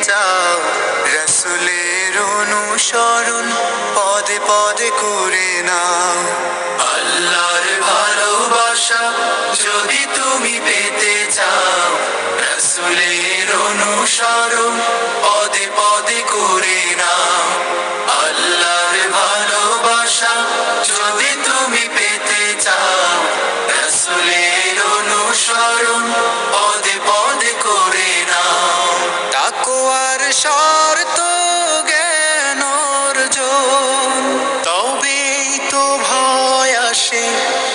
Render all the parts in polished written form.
চাও, রাসূলের অনুসরণ পদে পদে করে নাও। আল্লাহর ভালোবাসা যদি তুমি পেতে চাও, রাসূলের অনুসরণ পদে পদে করে নাও। আল্লাহর ভালোবাসা যদি তুমি পেতে চাও, রাসূলের অনুসরণ পদে পদে করে নাও। তাকওয়ার শর্ত জ্ঞান অর্জন, তবেই তো ভয় আসে,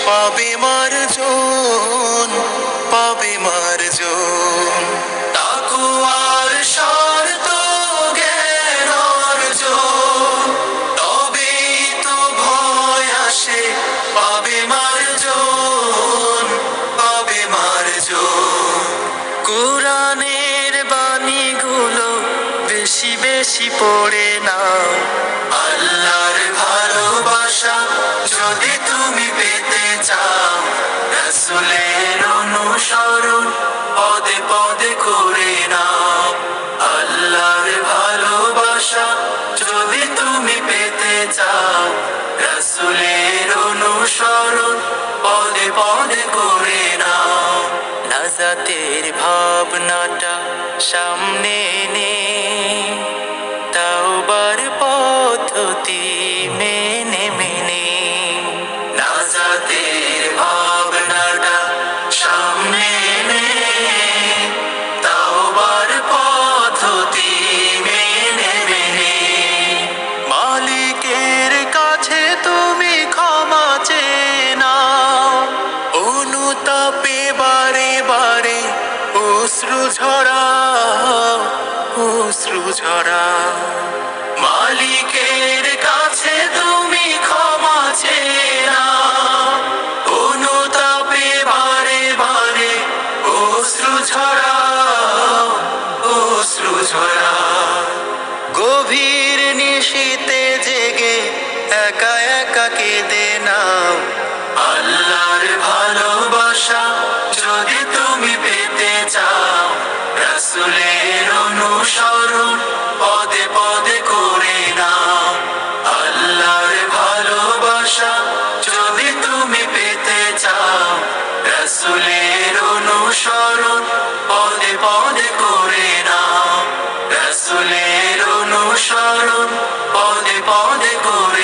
পাবে মার্জন, পাবে মার্জন। তাকওয়ার শর্ত জ্ঞান অর্জন, তবেই তো ভয় আসে, পাবে মার্জন, পাবে মার্জন। কোরআনের বাণীগুলো বেশি বেশি পড়ে নাও। আল্লাহর ভালোবাসা যদি তুমি পেতে চাও, রাসূলের অনুসরণ পদে পদে করে নাও। আল্লাহর ভালোবাসা যদি তুমি পেতে চাও, রাসূলের অনুসরণ পদে পদে করে নাও। নাজাতের ভাবনাটা সামনে নে, তাওবার পদ্ধতি মেনে মেনে। নাজাতের ভাবনাটা সামনে নে, তাওবার পদ্ধতি মেনে মেনে। মালিকের কাছে তুমি ক্ষমা চেয়ে নাও, অনুতাপে বারে বারে অশ্রু ঝরাও, অশ্রু ঝরাও। মালিকের কাছে তুমি ক্ষমা চেয়ে নাও, অনুতাপে বারে বারে অশ্রু ঝরাও, অশ্রু ঝরাও। গভীর নিশীতে জেগে একা একা কেঁদে নাও। আল্লাহর ভালোবাসা যদি তুমি পেতে চাও, রাসূলের অনুসরণ পদে পদে করে নাও। আল্লাহর ভালোবাসা যদি তুমি পেতে চাও, রাসূলের অনুসরণ পদে পদে করে নাও। রাসূলের অনুসরণ পদে পদে করে